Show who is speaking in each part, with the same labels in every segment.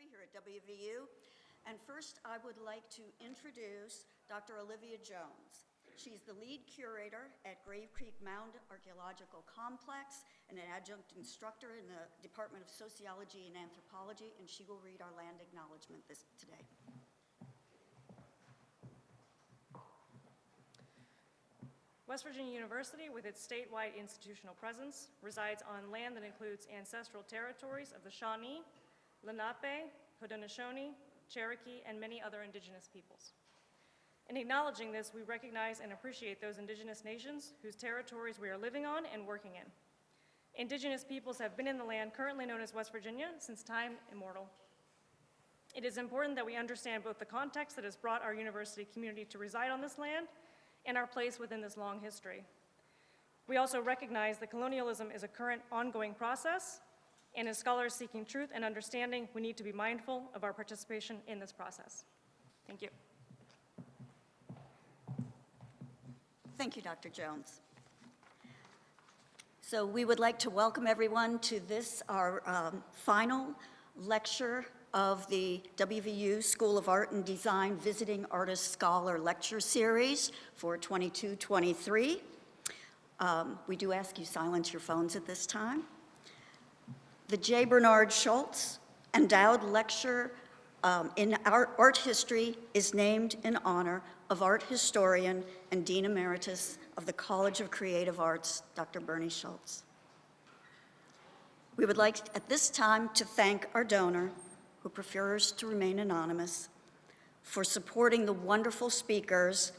Speaker 1: History here at WVU. And first, I would like to introduce Dr. Olivia Jones. She's the lead curator at Grave Creek Mound Archaeological Complex and an adjunct instructor in the Department of Sociology and Anthropology, and she will read our land acknowledgement today.
Speaker 2: West Virginia University, with its statewide institutional presence, resides on land that includes ancestral territories of the Shawnee, Lenape, Haudenosaunee, Cherokee, and many other indigenous peoples. In acknowledging this, we recognize and appreciate those indigenous nations whose territories we are living on and working in. Indigenous peoples have been in the land currently known as West Virginia since time immemorial. It is important that we understand both the context that has brought our university community to reside on this land and our place within this long history. We also recognize that colonialism is a current ongoing process, and as scholars seeking truth and understanding, we need to be mindful of our participation in this process. Thank you.
Speaker 1: Thank you, Dr. Jones. So we would like to welcome everyone to this, our final lecture of the WVU School of Art and Design Visiting Artist Scholar Lecture Series for 22-23. We do ask you silence your phones at this time. The J. Bernard Schultz Endowed Lecture in Art History is named in honor of art historian and Dean Emeritus of the College of Creative Arts, Dr. Bernie Schultz. We would like at this time to thank our donor, who prefers to remain anonymous, for supporting the wonderful speakers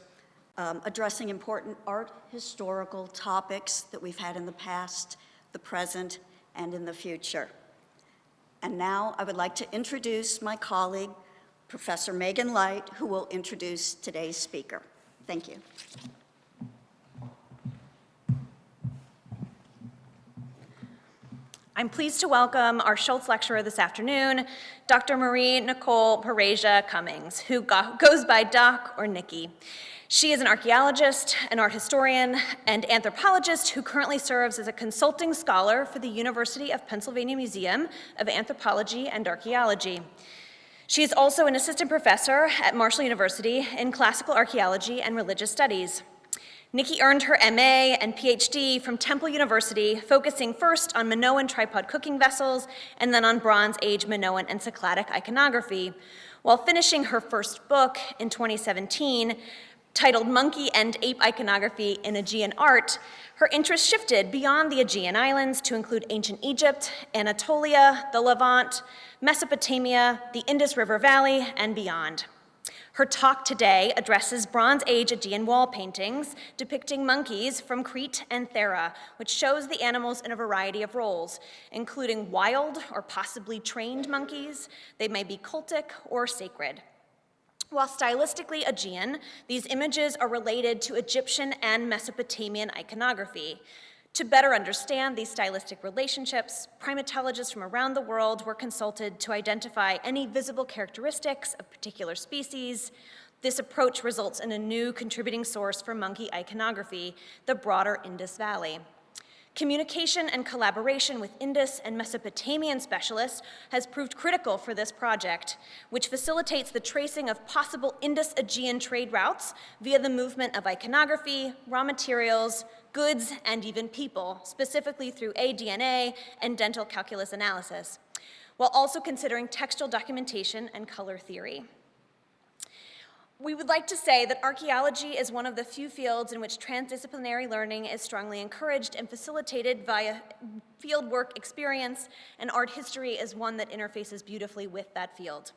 Speaker 1: addressing important art historical topics that we've had in the past, the present, and in the future. And now I would like to introduce my colleague, Professor Megan Light, who will introduce today's speaker. Thank you.
Speaker 3: I'm pleased to welcome our Schultz lecturer this afternoon, Dr. Marie Nicole Pareja Cummings, who goes by Doc or Nikki. She is an archaeologist, an art historian, and anthropologist who currently serves as a consulting scholar for the University of Pennsylvania Museum of Anthropology and Archaeology. She is also an assistant professor at Marshall University in classical archaeology and religious studies. Nikki earned her MA and PhD from Temple University, focusing first on Minoan tripod cooking vessels and then on Bronze Age Minoan and Cycladic iconography. While finishing her first book in 2017, titled Monkey and Ape Iconography in Aegean Art, her interest shifted beyond the Aegean Islands to include ancient Egypt, Anatolia, the Levant, Mesopotamia, the Indus River Valley, and beyond. Her talk today addresses Bronze Age Aegean wall paintings depicting monkeys from Crete and Thera, which shows the animals in a variety of roles, including wild or possibly trained monkeys. They may be cultic or sacred. While stylistically Aegean, these images are related to Egyptian and Mesopotamian iconography. To better understand these stylistic relationships, primatologists from around the world were consulted to identify any visible characteristics of particular species. This approach results in a new contributing source for monkey iconography, the broader Indus Valley. Communication and collaboration with Indus and Mesopotamian specialists has proved critical for this project, which facilitates the tracing of possible Indus-Aegean trade routes via the movement of iconography, raw materials, goods, and even people, specifically through aDNA and dental calculus analysis, while also considering textual documentation and color theory. We would like to say that archaeology is one of the few fields in which transdisciplinary learning is strongly encouraged and facilitated via fieldwork experience, and art history is one that interfaces beautifully with that field.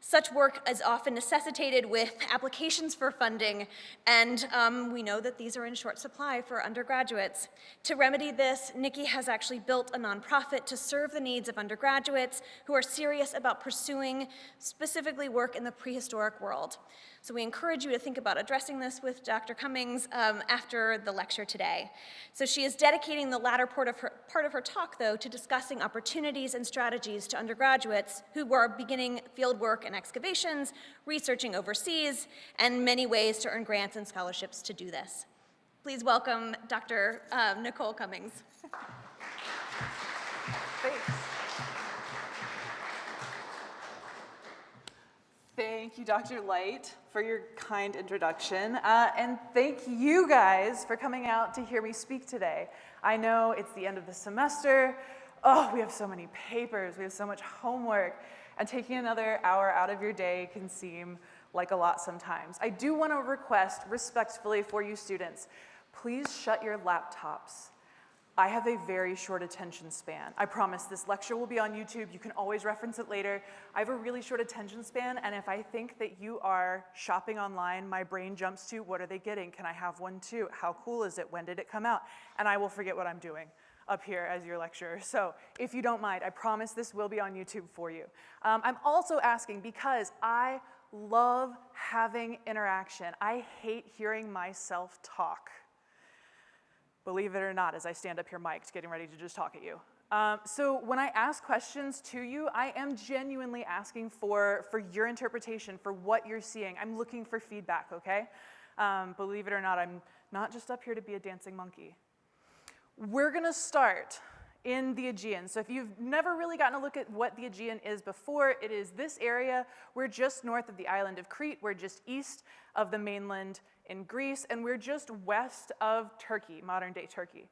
Speaker 3: Such work is often necessitated with applications for funding, and we know that these are in short supply for undergraduates. To remedy this, Nikki has actually built a nonprofit to serve the needs of undergraduates who are serious about pursuing specifically work in the prehistoric world. So we encourage you to think about addressing this with Dr. Cummings after the lecture today. So she is dedicating the latter part of her talk, though, to discussing opportunities and strategies to undergraduates who are beginning field work and excavations, researching overseas, and many ways to earn grants and scholarships to do this. Please welcome Dr. Nicole Cummings.
Speaker 4: Thanks. Thank you, Dr. Light, for your kind introduction. And thank you guys for coming out to hear me speak today. I know it's the end of the semester. Oh, we have so many papers. We have so much homework. And taking another hour out of your day can seem like a lot sometimes. I do want to request respectfully for you students, please shut your laptops. I have a very short attention span. I promise this lecture will be on YouTube. You can always reference it later. I have a really short attention span, and if I think that you are shopping online, my brain jumps to, what are they getting? Can I have one too? How cool is it? When did it come out? And I will forget what I'm doing up here as your lecturer. So if you don't mind, I promise this will be on YouTube for you. I'm also asking because I love having interaction. I hate hearing myself talk. Believe it or not, as I stand up here mic'd, getting ready to just talk at you. So when I ask questions to you, I am genuinely asking for your interpretation, for what you're seeing. I'm looking for feedback, okay? Believe it or not, I'm not just up here to be a dancing monkey. We're gonna start in the Aegean. So if you've never really gotten a look at what the Aegean is before, it is this area. We're just north of the island of Crete. We're just east of the mainland in Greece, and we're just west of Turkey, modern-day Turkey.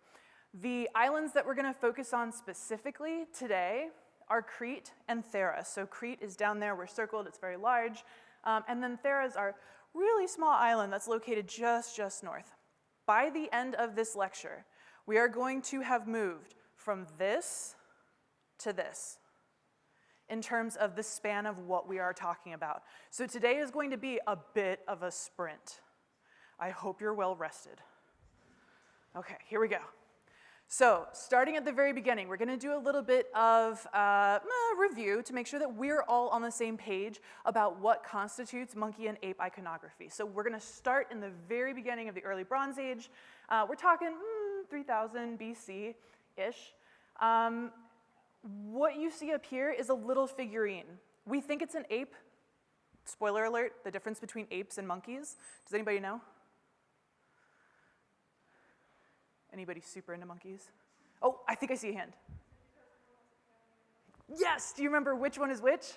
Speaker 4: The islands that we're gonna focus on specifically today are Crete and Thera. So Crete is down there, we're circled, it's very large. And then Thera is our really small island that's located just north. By the end of this lecture, we are going to have moved from this to this in terms of the span of what we are talking about. So today is going to be a bit of a sprint. I hope you're well rested. Okay, here we go. So starting at the very beginning, we're gonna do a little bit of review to make sure that we're all on the same page about what constitutes monkey and ape iconography. So we're gonna start in the very beginning of the early Bronze Age. We're talking 3000 BC-ish. What you see up here is a little figurine. We think it's an ape. Spoiler alert, the difference between apes and monkeys. Does anybody know? Anybody super into monkeys? Oh, I think I see a hand. Yes, do you remember which one is which?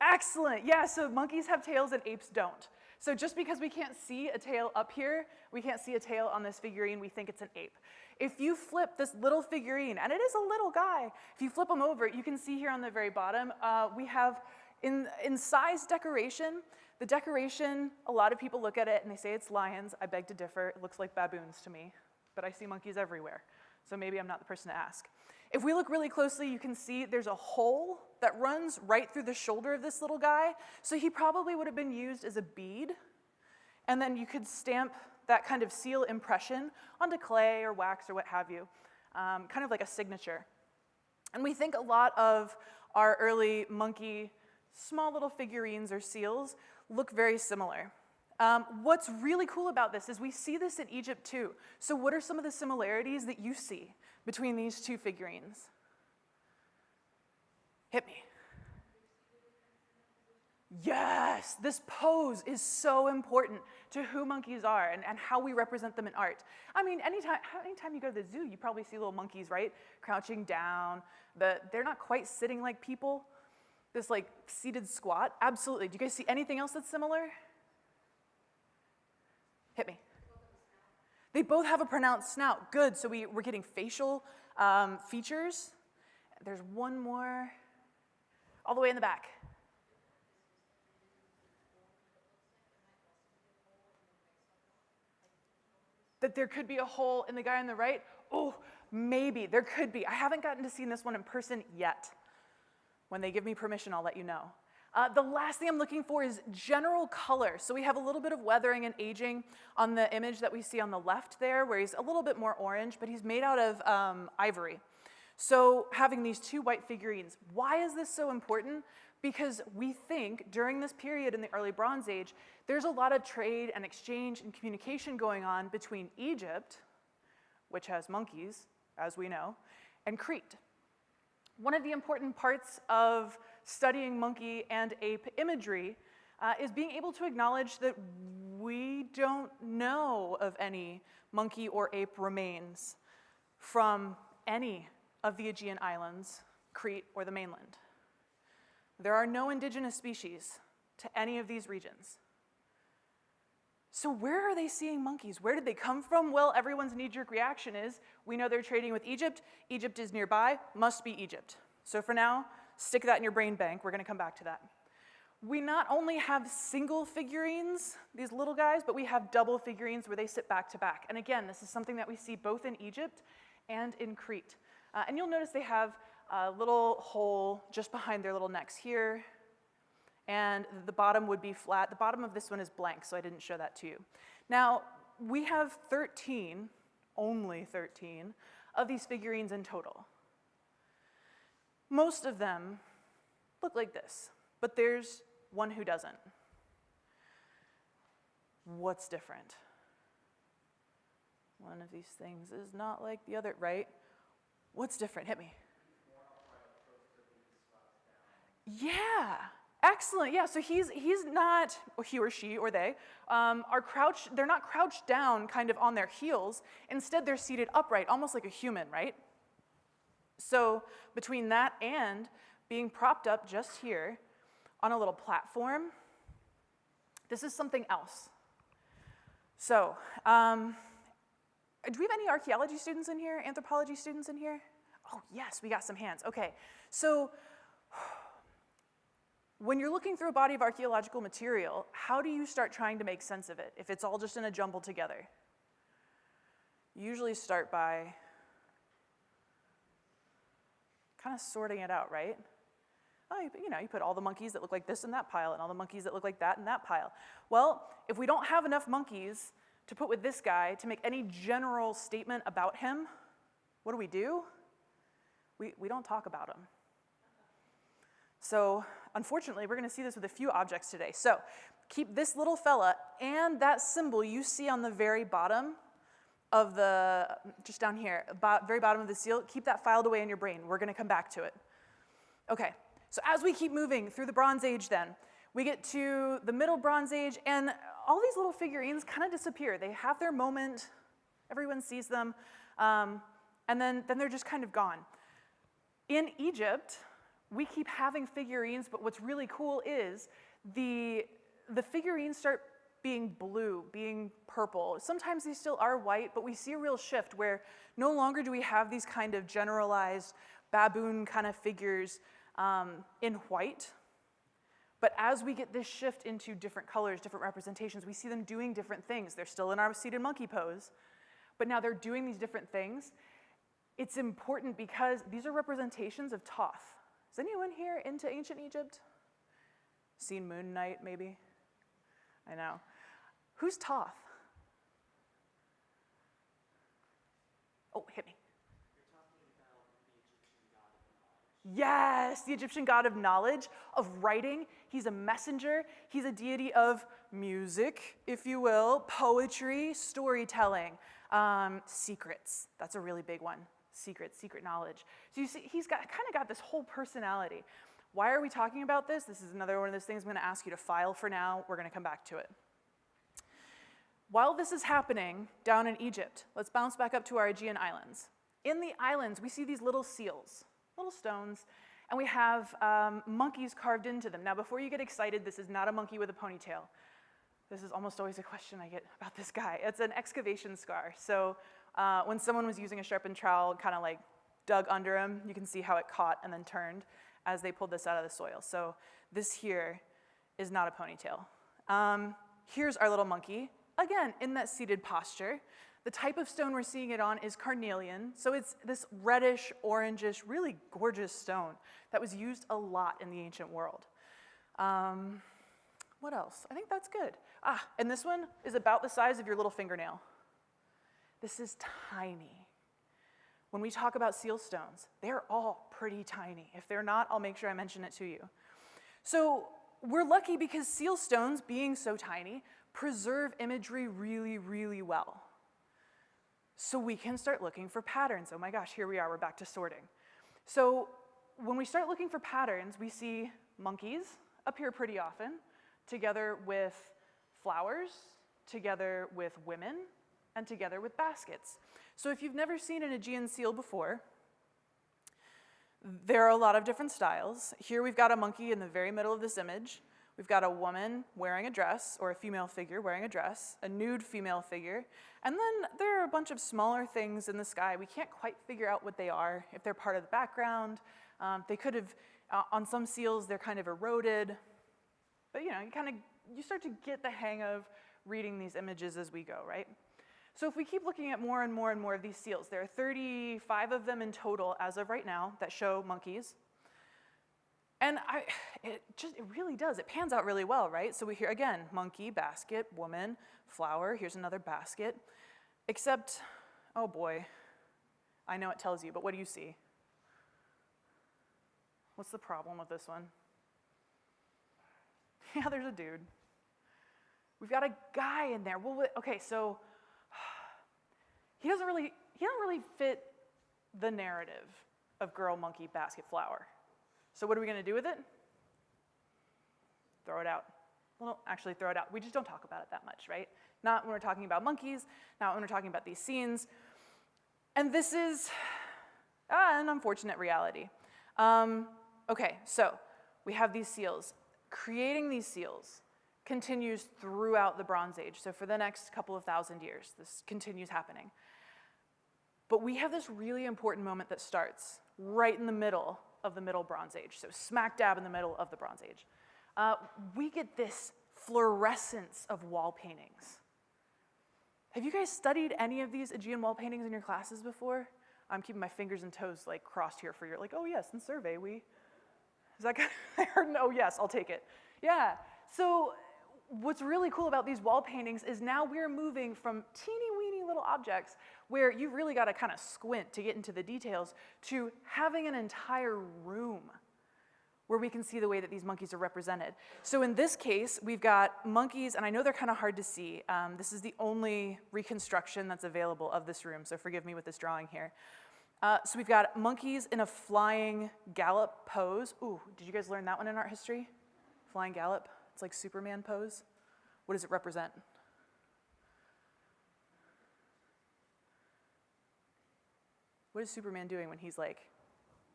Speaker 4: Excellent, yeah, so monkeys have tails and apes don't. So just because we can't see a tail up here, we can't see a tail on this figurine, we think it's an ape. If you flip this little figurine, and it is a little guy, if you flip him over, you can see here on the very bottom, we have in size decoration. The decoration, a lot of people look at it and they say it's lions. I beg to differ. It looks like baboons to me, but I see monkeys everywhere. So maybe I'm not the person to ask. If we look really closely, you can see there's a hole that runs right through the shoulder of this little guy. So he probably would have been used as a bead. And then you could stamp that kind of seal impression onto clay or wax or what have you, kind of like a signature. And we think a lot of our early monkey small little figurines or seals look very similar. What's really cool about this is we see this in Egypt too. So what are some of the similarities that you see between these two figurines? Hit me. Yes, this pose is so important to who monkeys are and how we represent them in art. I mean, anytime you go to the zoo, you probably see little monkeys, right? Crouching down. They're not quite sitting like people. This like seated squat, absolutely. Do you guys see anything else that's similar? Hit me. They both have a pronounced snout, good. So we're getting facial features. There's one more, all the way in the back. That there could be a hole in the guy on the right? Oh, maybe, there could be. I haven't gotten to see this one in person yet. When they give me permission, I'll let you know. The last thing I'm looking for is general color. So we have a little bit of weathering and aging on the image that we see on the left there, where he's a little bit more orange, but he's made out of ivory. So having these two white figurines, why is this so important? Because we think during this period in the early Bronze Age, there's a lot of trade and exchange and communication going on between Egypt, which has monkeys, as we know, and Crete. One of the important parts of studying monkey and ape imagery is being able to acknowledge that we don't know of any monkey or ape remains from any of the Aegean islands, Crete or the mainland. There are no indigenous species to any of these regions. So where are they seeing monkeys? Where did they come from? Well, everyone's knee-jerk reaction is, we know they're trading with Egypt. Egypt is nearby, must be Egypt. So for now, stick that in your brain bank. We're going to come back to that. We not only have single figurines, these little guys, but we have double figurines where they sit back to back. And again, this is something that we see both in Egypt and in Crete. And you'll notice they have a little hole just behind their little necks here, and the bottom would be flat. The bottom of this one is blank, so I didn't show that to you. Now, we have 13, only 13, of these figurines in total. Most of them look like this, but there's one who doesn't. What's different? One of these things is not like the other, right? What's different? Hit me. Yeah, excellent. Yeah, so he's not, or he or she or they, are crouched, they're not crouched down kind of on their heels. Instead, they're seated upright, almost like a human, right? So between that and being propped up just here on a little platform, this is something else. So, do we have any archaeology students in here, anthropology students in here? Oh, yes, we got some hands. Okay, so when you're looking through a body of archaeological material, how do you start trying to make sense of it if it's all just in a jumble together? You usually start by kind of sorting it out, right? Oh, you put all the monkeys that look like this in that pile, and all the monkeys that look like that in that pile. Well, if we don't have enough monkeys to put with this guy to make any general statement about him, what do? We don't talk about him. So, unfortunately, we're going to see this with a few objects today. So, keep this little fella and that symbol you see on the very bottom of the, just down here, very bottom of the seal, keep that filed away in your brain. We're going to come back to it. Okay, so as we keep moving through the Bronze Age then, we get to the Middle Bronze Age, and all these little figurines kind of disappear. They have their moment, everyone sees them, and then they're just kind of gone. In Egypt, we keep having figurines, but what's really cool is the figurines start being blue, being purple. Sometimes they still are white, but we see a real shift where no longer do we have these kind of generalized baboon kind of figures in white. But as we get this shift into different colors, different representations, we see them doing different things. They're still in our seated monkey pose, but now they're doing these different things. It's important because these are representations of Thoth. Is anyone here into ancient Egypt? Seen Moon Knight, maybe? I know. Who's Thoth? Oh, hit me. Yes, the Egyptian god of knowledge, of writing. He's a messenger. He's a deity of music, if you will, poetry, storytelling, secrets. That's a really big one. Secret knowledge. So you see, he's kind of got this whole personality. Why are we talking about this? This is another one of those things I'm going to ask you to file for now. We're going to come back to it. While this is happening down in Egypt, let's bounce back up to our Aegean islands. In the islands, we see these little seals, little stones, and we have monkeys carved into them. Now, before you get excited, this is not a monkey with a ponytail. This is almost always a question I get about this guy. It's an excavation scar. So when someone was using a sharpened trowel, kind of like dug under him, you can see how it caught and then turned as they pulled this out of the soil. So this here is not a ponytail. Here's our little monkey, again, in that seated posture. The type of stone we're seeing it on is carnelian, so it's this reddish, orangish, really gorgeous stone that was used a lot in the ancient world. What else? I think that's good. And this one is about the size of your little fingernail. This is tiny. When we talk about seal stones, they're all pretty tiny. If they're not, I'll make sure I mention it to you. So we're lucky because seal stones, being so tiny, preserve imagery really, really well. So we can start looking for patterns. Oh my gosh, here we are, we're back to sorting. So when we start looking for patterns, we see monkeys appear pretty often, together with flowers, together with women, and together with baskets. So if you've never seen an Aegean seal before, There are a lot of different styles. Here we've got a monkey in the very middle of this image. We've got a woman wearing a dress, or a female figure wearing a dress, a nude female figure, and then there are a bunch of smaller things in the sky. We can't quite figure out what they are, if they're part of the background. They could have, on some seals, they're kind of eroded. But you start to get the hang of reading these images as we go, right? So if we keep looking at more and more and more of these seals, there are 35 of them in total as of right now that show monkeys. And it really does, it pans out really well, right? So we hear, again, monkey, basket, woman, flower, here's another basket. Except, oh boy, I know it tells you, but what do you see? What's the problem with this one? Yeah, there's a dude. We've got a guy in there. Well, okay, so he doesn't really fit the narrative of girl, monkey, basket, flower. So what are we going to do with it? Throw it out. Well, don't actually throw it out. We just don't talk about it that much, right? Not when we're talking about monkeys, not when we're talking about these scenes. And this is an unfortunate reality. Okay, so we have these seals. Creating these seals continues throughout the Bronze Age. So for the next couple of thousand years, this continues happening. But we have this really important moment that starts right in the middle of the Middle Bronze Age, so smack dab in the middle of the Bronze Age. We get this fluorescence of wall paintings. Have you guys studied any of these Aegean wall paintings in your classes before? I'm keeping my fingers and toes like crossed here for your, like, oh yes, in survey we, is that kind of, I heard an oh yes, I'll take it. Yeah, so what's really cool about these wall paintings is now we're moving from teeny weeny little objects where you really got to kind of squint to get into the details to having an entire room where we can see the way that these monkeys are represented. So in this case, we've got monkeys, and I know they're kind of hard to see. This is the only reconstruction that's available of this room, so forgive me with this drawing here. So we've got monkeys in a flying gallop pose. Ooh, did you guys learn that one in art history? Flying gallop? It's like Superman pose. What does it represent? What is Superman doing when he's like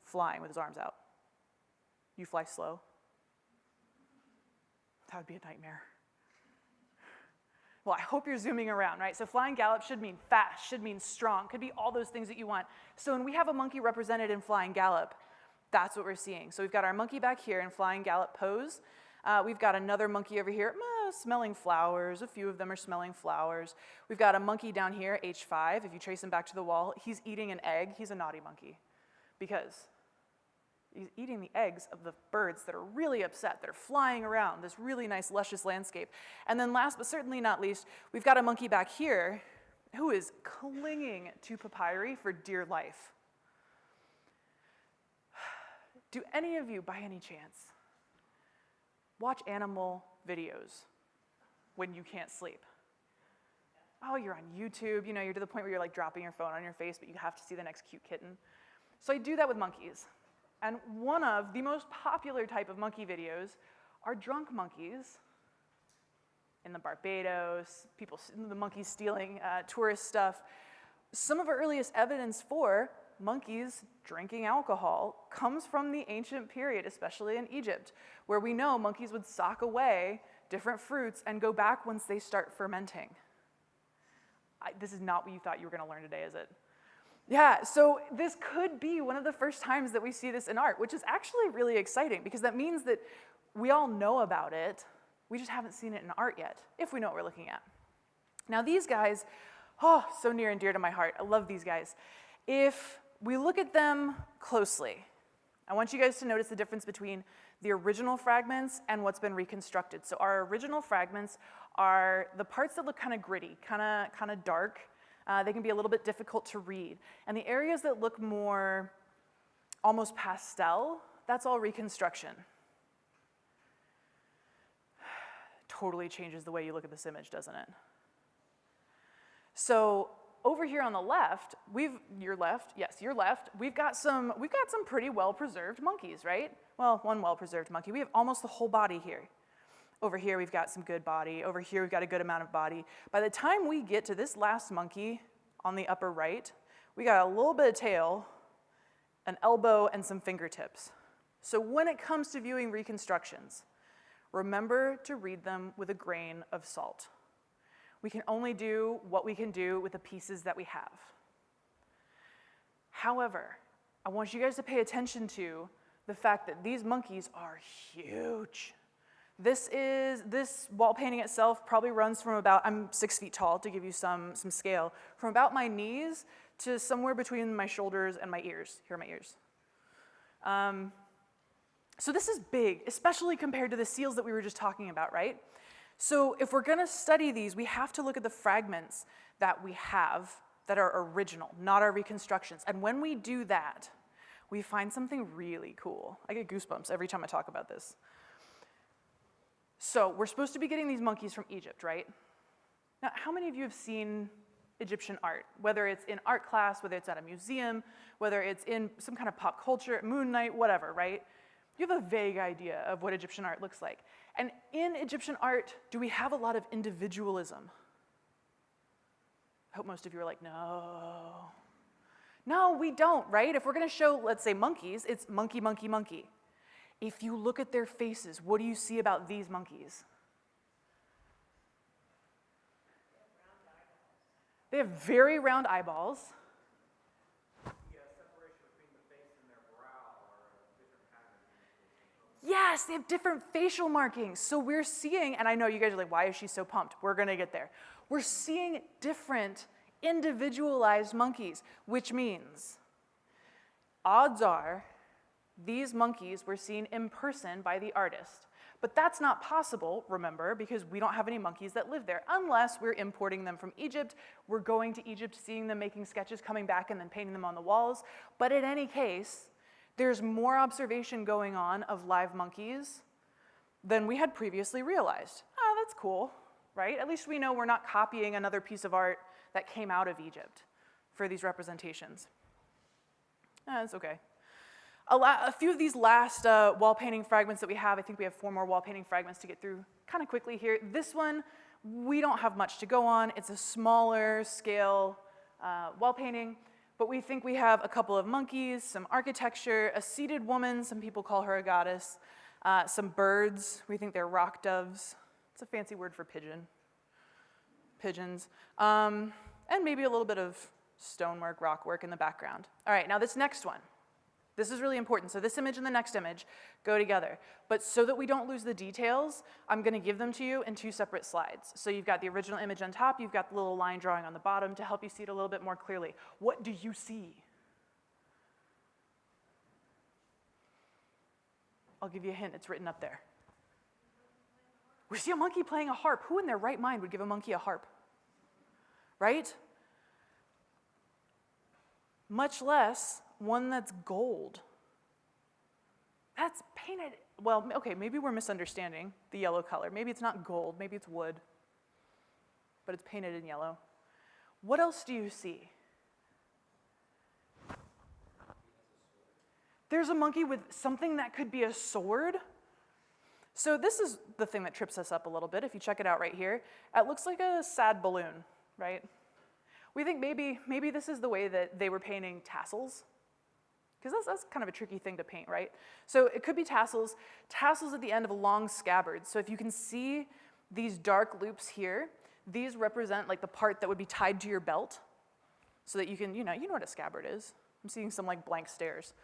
Speaker 4: flying with his arms out? You fly slow? That would be a nightmare. Well, I hope you're zooming around, right? So flying gallop should mean fast, should mean strong, could be all those things that you want. So when we have a monkey represented in flying gallop, that's what we're seeing. So we've got our monkey back here in flying gallop pose. We've got another monkey over here smelling flowers. A few of them are smelling flowers. We've got a monkey down here, H5. If you trace him back to the wall, he's eating an egg. He's a naughty monkey because he's eating the eggs of the birds that are really upset, that are flying around this really nice, luscious landscape. And then last but certainly not least, we've got a monkey back here who is clinging to papyri for dear life. Do any of you, by any chance, watch animal videos when you can't sleep? Oh, you're on YouTube, you're to the point where you're like dropping your phone on your face, but you have to see the next cute kitten. So I do that with monkeys. And one of the most popular type of monkey videos are drunk monkeys in the Barbados, the monkeys stealing tourist stuff. Some of our earliest evidence for monkeys drinking alcohol comes from the ancient period, especially in Egypt, where we know monkeys would sock away different fruits and go back once they start fermenting. This is not what you thought you were going to learn today, is it? Yeah, so this could be one of the first times that we see this in art, which is actually really exciting because that means that we all know about it, we just haven't seen it in art yet, if we know what we're looking at. Now these guys, so near and dear to my heart. I love these guys. If we look at them closely, I want you guys to notice the difference between the original fragments and what's been reconstructed. So our original fragments are the parts that look kind of gritty, kind of dark. They can be a little bit difficult to read. And the areas that look more almost pastel, that's all reconstruction. Totally changes the way you look at this image, doesn't it? So over here on the left, your left, we've got some pretty well-preserved monkeys, right? Well, one well-preserved monkey. We have almost the whole body here. Over here, we've got some good body. Over here, we've got a good amount of body. By the time we get to this last monkey on the upper right, we got a little bit of tail, an elbow, and some fingertips. So when it comes to viewing reconstructions, remember to read them with a grain of salt. We can only do what we can do with the pieces that we have. However, I want you guys to pay attention to the fact that these monkeys are huge. This wall painting itself probably runs from about, I'm 6 feet tall to give you some scale, from about my knees to somewhere between my shoulders and my ears. Here are my ears. So this is big, especially compared to the seals that we were just talking about, right? So if we're gonna study these, we have to look at the fragments that we have that are original, not our reconstructions. And when we do that, we find something really cool. I get goosebumps every time I talk about this. So we're supposed to be getting these monkeys from Egypt, right? Now, how many of you have seen Egyptian art? Whether it's in art class, whether it's at a museum, whether it's in some kind of pop culture, Moon Night, whatever, right? You have a vague idea of what Egyptian art looks like. And in Egyptian art, do we have a lot of individualism? I hope most of you are like, no. No, we don't, right? If we're gonna show, let's say, monkeys, it's monkey, monkey, monkey. If you look at their faces, what do you see about these monkeys? They have very round eyeballs. Yes, they have different facial markings. So we're seeing, and I know you guys are like, why is she so pumped? We're gonna get there. We're seeing different individualized monkeys, which means odds are these monkeys were seen in person by the artist. But that's not possible, remember, because we don't have any monkeys that live there, unless we're importing them from Egypt. We're going to Egypt, seeing them making sketches, coming back, and then painting them on the walls. But in any case, there's more observation going on of live monkeys than we had previously realized. Oh, that's cool, right? At least we know we're not copying another piece of art that came out of Egypt for these representations. That's okay. A few of these last wall painting fragments that we have, I think we have 4 more wall painting fragments to get through kind of quickly here. This one, we don't have much to go on. It's a smaller scale wall painting, but we think we have a couple of monkeys, some architecture, a seated woman, some people call her a goddess, some birds, we think they're rock doves. It's a fancy word for pigeons, and maybe a little bit of stonework, rock work in the background. All right, now this next one. This is really important. So this image and the next image go together. But so that we don't lose the details, I'm gonna give them to you in 2 separate slides. So you've got the original image on top, you've got the little line drawing on the bottom to help you see it a little bit more clearly. What do you see? I'll give you a hint, it's written up there. We see a monkey playing a harp. Who in their right mind would give a monkey a harp? Right? Much less one that's gold. That's painted, well, okay, maybe we're misunderstanding the yellow color. Maybe it's not gold, maybe it's wood, but it's painted in yellow. What else do you see? There's a monkey with something that could be a sword. So this is the thing that trips us up a little bit. If you check it out right here, it looks like a sad balloon, right? We think maybe this is the way that they were painting tassels, because that's kind of a tricky thing to paint, right? So it could be tassels at the end of a long scabbard. So if you can see these dark loops here, these represent like the part that would be tied to your belt, so that you can, you know what a scabbard is. I'm seeing some like blank stares.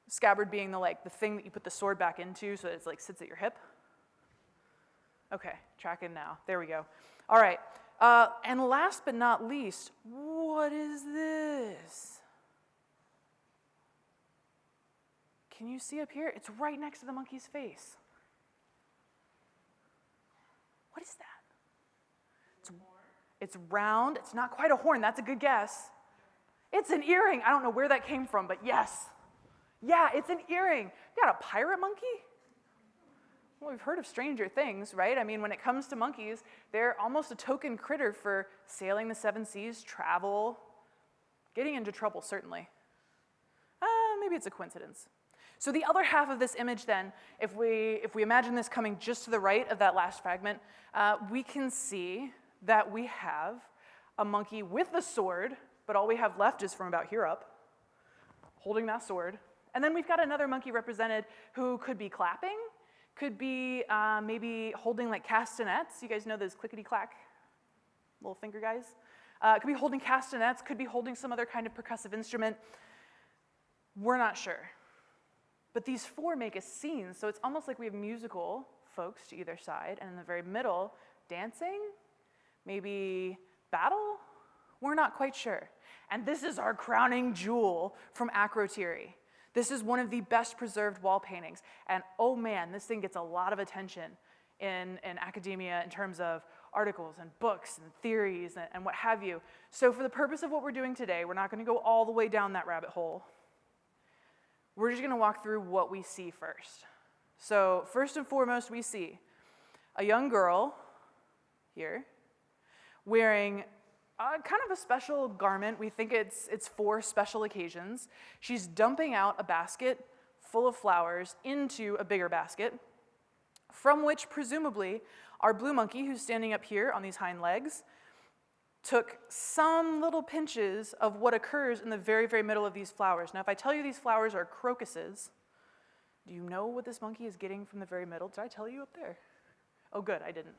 Speaker 4: Scabbard being the thing that you put the sword back into so that it's like sits at your hip. Okay, tracking now. There we go. All right. And last but not least, what is this? Can you see up here? It's right next to the monkey's face. What is that? It's round. It's not quite a horn. That's a good guess. It's an earring. I don't know where that came from, but yes. Yeah, it's an earring. You got a pirate monkey? Well, we've heard of stranger things, right? I mean, when it comes to monkeys, they're almost a token critter for sailing the 7 seas, travel, getting into trouble, certainly. Maybe it's a coincidence. So the other half of this image then, if we imagine this coming just to the right of that last fragment, we can see that we have a monkey with the sword, but all we have left is from about here up, holding that sword, And then we've got another monkey represented who could be clapping, could be maybe holding like castanets. You guys know those clickety-clack little finger guys? Could be holding castanets, could be holding some other kind of percussive instrument. We're not sure. But these four make a scene, so it's almost like we have musical folks to either side, and in the very middle, dancing, maybe battle? We're not quite sure. And this is our crowning jewel from Akrotiri. This is one of the best preserved wall paintings. And oh man, this thing gets a lot of attention in academia in terms of articles and books and theories and what have you. So for the purpose of what we're doing today, we're not going to go all the way down that rabbit hole. We're just going to walk through what we see first. So first and foremost, we see a young girl here wearing kind of a special garment. We think it's for special occasions. She's dumping out a basket full of flowers into a bigger basket, from which presumably our blue monkey, who's standing up here on these hind legs, took some little pinches of what occurs in the very, very middle of these flowers. Now, if I tell you these flowers are crocuses, do you know what this monkey is getting from the very middle? Did I tell you up there? Oh, good, I didn't.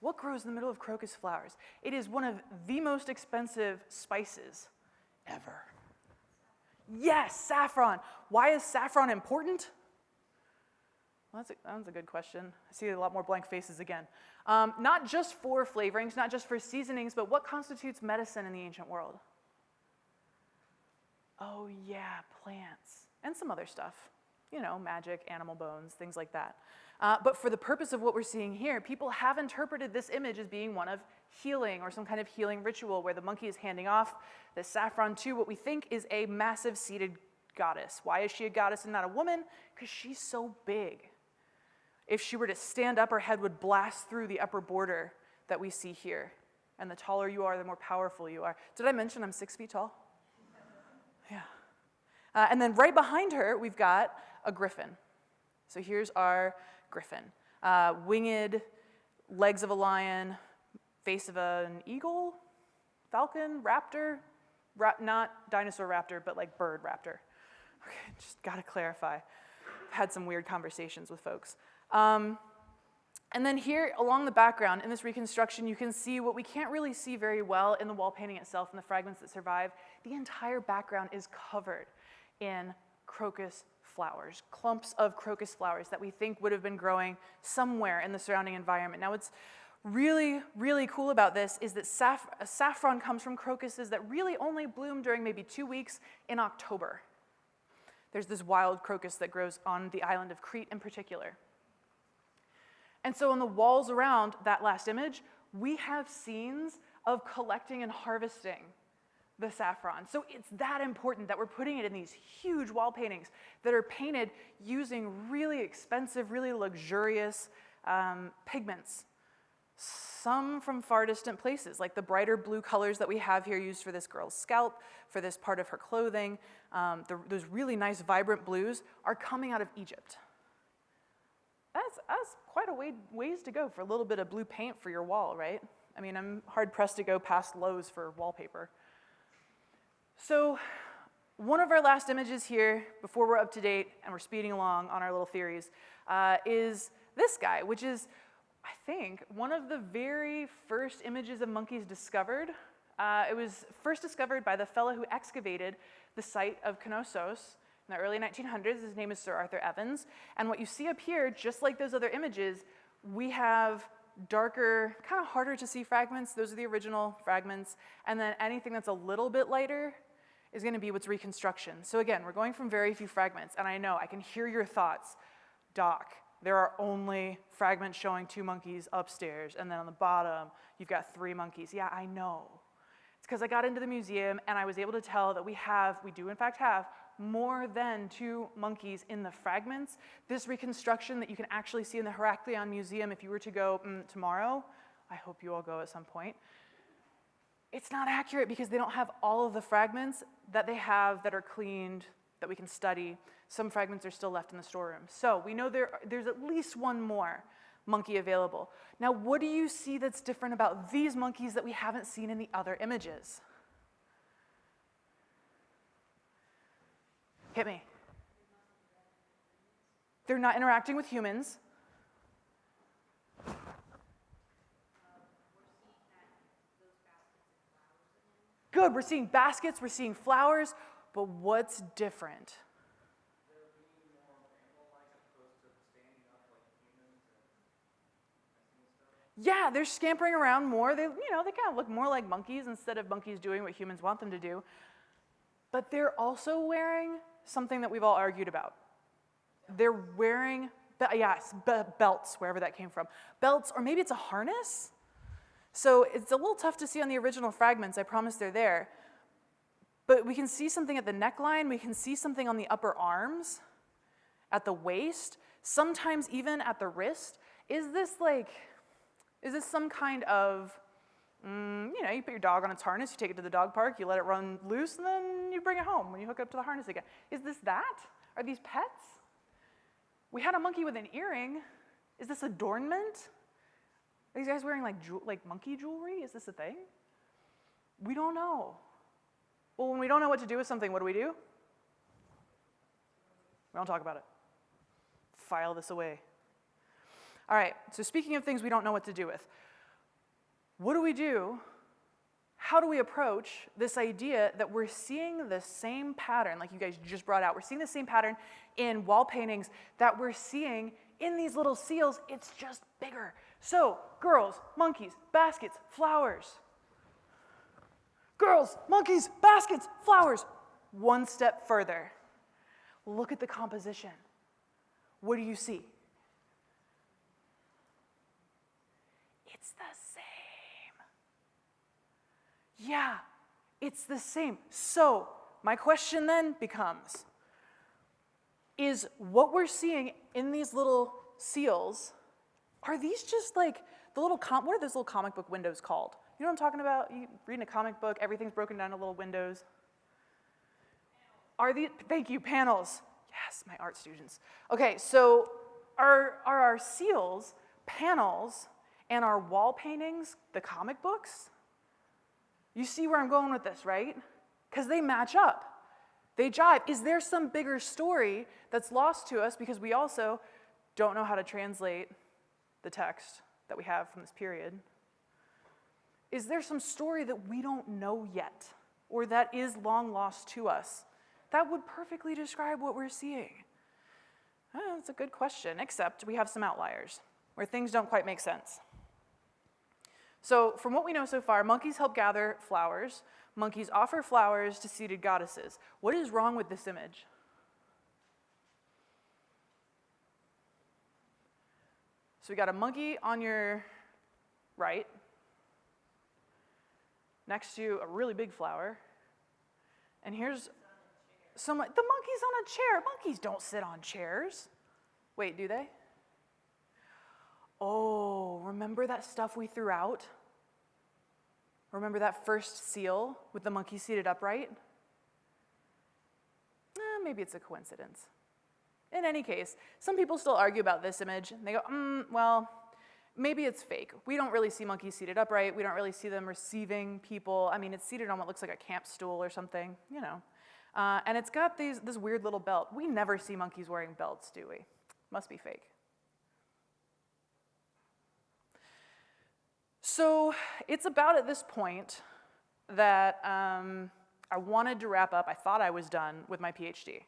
Speaker 4: What grows in the middle of crocus flowers? It is one of the most expensive spices ever. Yes, saffron. Why is saffron important? Well, that's a good question. I see a lot more blank faces again. Not just for flavorings, not just for seasonings, but what constitutes medicine in the ancient world? Oh yeah, plants and some other stuff. You know, magic, animal bones, things like that. But for the purpose of what we're seeing here, people have interpreted this image as being one of healing or some kind of healing ritual where the monkey is handing off the saffron to what we think is a massive seated goddess. Why is she a goddess and not a woman? Because she's so big. If she were to stand up, her head would blast through the upper border that we see here. And the taller you are, the more powerful you are. Did I mention I'm 6 feet tall? Yeah. And then right behind her, we've got a griffin. So here's our griffin. Winged, legs of a lion, face of an eagle, falcon, raptor, not dinosaur raptor, but like bird raptor. Okay, just gotta clarify. I've had some weird conversations with folks. And then here along the background in this reconstruction, you can see what we can't really see very well in the wall painting itself and the fragments that survive. The entire background is covered in crocus flowers, clumps of crocus flowers that we think would have been growing somewhere in the surrounding environment. Now what's really, really cool about this is that saffron comes from crocuses that really only bloom during maybe 2 weeks in October. There's this wild crocus that grows on the island of Crete in particular. And so on the walls around that last image, we have scenes of collecting and harvesting the saffron. So it's that important that we're putting it in these huge wall paintings that are painted using really expensive, really luxurious pigments. Some from far distant places, like the brighter blue colors that we have here used for this girl's scalp, for this part of her clothing. Those really nice vibrant blues are coming out of Egypt. That's quite a ways to go for a little bit of blue paint for your wall, right? I mean, I'm hard-pressed to go past Lowe's for wallpaper. So one of our last images here, before we're up to date and we're speeding along on our little theories, is this guy, which is, I think, one of the very first images of monkeys discovered. It was first discovered by the fellow who excavated the site of Knossos in the early 1900s. His name is Sir Arthur Evans. And what you see up here, just like those other images, we have darker, kind of harder to see fragments. Those are the original fragments. And then anything that's a little bit lighter is going to be what's reconstruction. So again, we're going from very few fragments. And I know, I can hear your thoughts. Doc, there are only fragments showing 2 monkeys upstairs. And then on the bottom, you've got 3 monkeys. Yeah, I know. It's because I got into the museum and I was able to tell that we do in fact have more than 2 monkeys in the fragments. This reconstruction that you can actually see in the Heraklion Museum, if you were to go tomorrow, I hope you all go at some point, it's not accurate because they don't have all of the fragments that they have that are cleaned, that we can study. Some fragments are still left in the storeroom. So we know there's at least 1 more monkey available. Now, what do you see that's different about these monkeys that we haven't seen in the other images? Hit me. They're not interacting with humans. Good, we're seeing baskets, we're seeing flowers, but what's different? Yeah, they're scampering around more. They kind of look more like monkeys instead of monkeys doing what humans want them to do. But they're also wearing something that we've all argued about. They're wearing, belts, wherever that came from. Belts, or maybe it's a harness? So it's a little tough to see on the original fragments. I promise they're there. But we can see something at the neckline. We can see something on the upper arms, at the waist, sometimes even at the wrist. Is this some kind of, you put your dog on its harness, you take it to the dog park, you let it run loose, and then you bring it home when you hook it up to the harness again. Is this that? Are these pets? We had a monkey with an earring. Is this adornment? Are these guys wearing like monkey jewelry? Is this a thing? We don't know. Well, when we don't know what to do with something, what do? We don't talk about it. File this away. All right, so speaking of things we don't know what to do with, what do we do? How do we approach this idea that we're seeing the same pattern, like you guys just brought out, we're seeing the same pattern in wall paintings that we're seeing in these little seals, it's just bigger. So, girls, monkeys, baskets, flowers. Girls, monkeys, baskets, flowers. One step further. Look at the composition. What do you see? It's the same. Yeah, it's the same. So, my question then becomes, is what we're seeing in these little seals, are these just like the little, what are those little comic book windows called? You know what I'm talking about? You reading a comic book, everything's broken down to little windows. Are these, thank you, panels. Yes, my art students. Okay, so are our seals panels and our wall paintings the comic books? You see where I'm going with this, right? Because they match up. They jive. Is there some bigger story that's lost to us because we also don't know how to translate the text that we have from this period? Is there some story that we don't know yet, or that is long lost to us, that would perfectly describe what we're seeing? That's a good question, except we have some outliers where things don't quite make sense. So from what we know so far, monkeys help gather flowers. Monkeys offer flowers to seated goddesses. What is wrong with this image? So we got a monkey on your right, next to a really big flower. And here's the monkey's on a chair. Monkeys don't sit on chairs. Wait, do they? Oh, remember that stuff we threw out? Remember that first seal with the monkey seated upright? Maybe it's a coincidence. In any case, some people still argue about this image, and they go, well, maybe it's fake. We don't really see monkeys seated upright. We don't really see them receiving people. I mean, it's seated on what looks like a camp stool or something, you know. And it's got this weird little belt. We never see monkeys wearing belts, do we? Must be fake. So it's about at this point that I wanted to wrap up. I thought I was done with my PhD.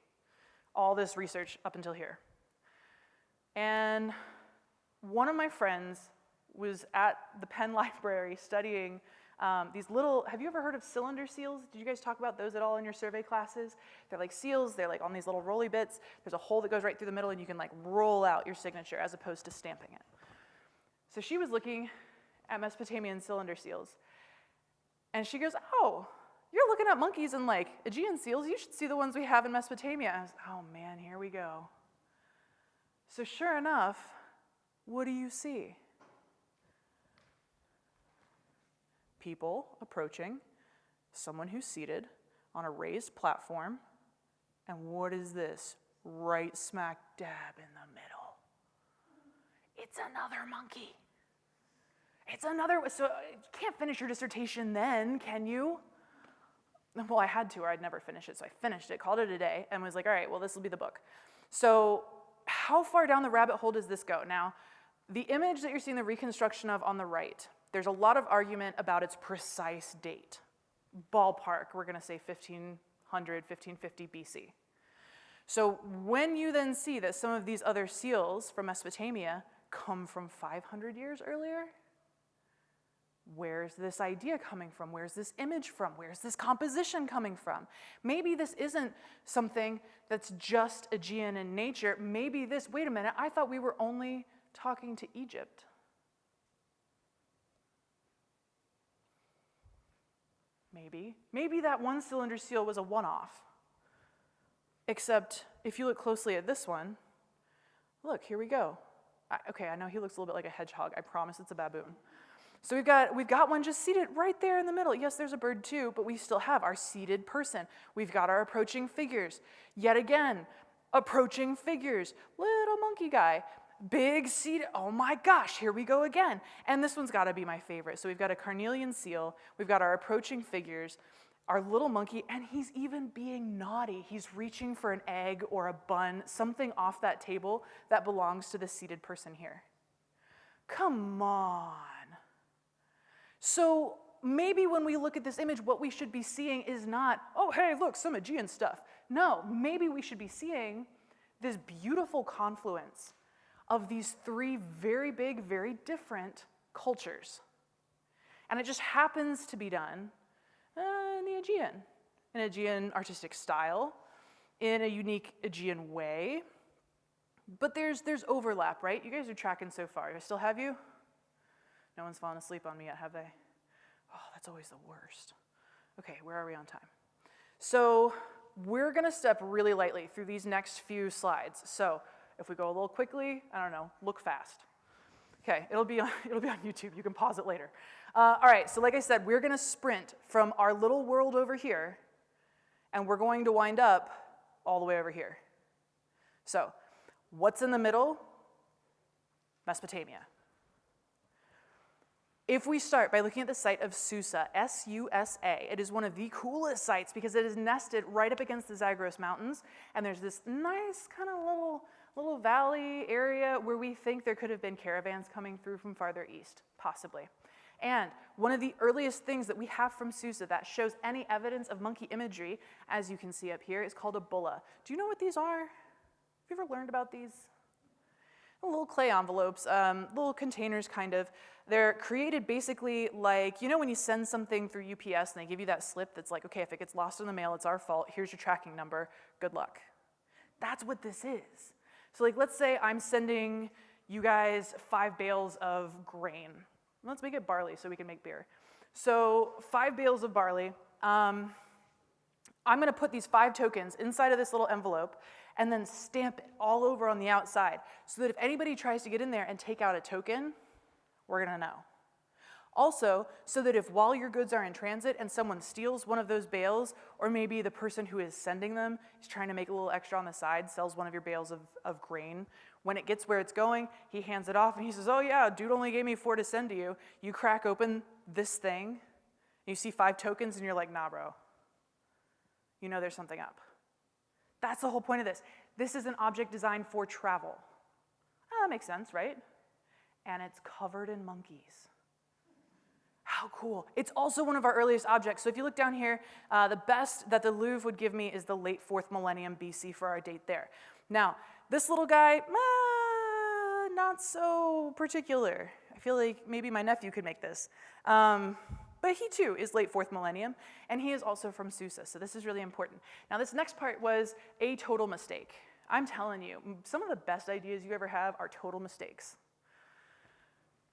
Speaker 4: All this research up until here. And one of my friends was at the Penn Library studying these little, have you ever heard of cylinder seals? Did you guys talk about those at all in your survey classes? They're like seals, they're like on these little rolly bits. There's a hole that goes right through the middle and you can like roll out your signature as opposed to stamping it. So she was looking at Mesopotamian cylinder seals. And she goes, oh, you're looking at monkeys and like Aegean seals, you should see the ones we have in Mesopotamia. I was, oh man, here we go. So sure enough, what do you see? People approaching, someone who's seated on a raised platform, and what is this? Right smack dab in the middle. It's another monkey. It's another, so you can't finish your dissertation then, can you? Well, I had to, or I'd never finish it, so I finished it, called it a day, and was like, all right, well, this will be the book. So how far down the rabbit hole does this go? Now, the image that you're seeing the reconstruction of on the right, there's a lot of argument about its precise date. Ballpark, we're going to say 1500, 1550 BC. So when you then see that some of these other seals from Mesopotamia come from 500 years earlier, where's this idea coming from? Where's this image from? Where's this composition coming from? Maybe this isn't something that's just Aegean in nature. Maybe this, wait a minute, I thought we were only talking to Egypt. Maybe that one cylinder seal was a one-off. Except if you look closely at this one, look, here we go. Okay, I know he looks a little bit like a hedgehog. I promise it's a baboon. So we've got one just seated right there in the middle. Yes, there's a bird too, but we still have our seated person. We've got our approaching figures. Yet again, approaching figures. Little monkey guy, big seated, oh my gosh, here we go again. And this one's gotta be my favorite. So we've got a carnelian seal, we've got our approaching figures, our little monkey, and he's even being naughty. He's reaching for an egg or a bun, something off that table that belongs to the seated person here. Come on. So maybe when we look at this image, what we should be seeing is not, oh, hey, look, some Aegean stuff. No, maybe we should be seeing this beautiful confluence of these three very big, very different cultures. And it just happens to be done in the Aegean, an Aegean artistic style, in a unique Aegean way. But there's overlap, right? You guys are tracking so far. I still have you? No one's fallen asleep on me yet, have they? Oh, that's always the worst. Okay, where are we on time? So we're gonna step really lightly through these next few slides. So if we go a little quickly, I don't know, look fast. Okay, it'll be on YouTube. You can pause it later. All right, so like I said, we're gonna sprint from our little world over here, and we're going to wind up all the way over here. So what's in the middle? Mesopotamia. If we start by looking at the site of Susa, S-U-S-A, it is one of the coolest sites because it is nested right up against the Zagros Mountains, and there's this nice kind of little valley area where we think there could have been caravans coming through from farther east, possibly. And one of the earliest things that we have from Susa that shows any evidence of monkey imagery, as you can see up here, is called a bulla. Do you know what these are? Have you ever learned about these? Little clay envelopes, little containers kind of. They're created basically like, you know when you send something through UPS and they give you that slip that's like, okay, if it gets lost in the mail, it's our fault, here's your tracking number, good luck. That's what this is. So like, let's say I'm sending you guys 5 bales of grain. Let's make it barley so we can make beer. So 5 bales of barley. I'm gonna put these 5 tokens inside of this little envelope and then stamp it all over on the outside so that if anybody tries to get in there and take out a token, we're gonna know. Also, so that if while your goods are in transit and someone steals one of those bales, or maybe the person who is sending them is trying to make a little extra on the side, sells one of your bales of grain, when it gets where it's going, he hands it off and he says, oh yeah, dude only gave me 4 to send to you. You crack open this thing, and you see 5 tokens and you're like, nah bro, you know there's something up. That's the whole point of this. This is an object designed for travel. That makes sense, right? And it's covered in monkeys. How cool. It's also one of our earliest objects. So if you look down here, the best that the Louvre would give me is the late 4th millennium BC for our date there. Now, this little guy, not so particular. I feel like maybe my nephew could make this. But he too is late 4th millennium, and he is also from Susa, so this is really important. Now this next part was a total mistake. I'm telling you, some of the best ideas you ever have are total mistakes.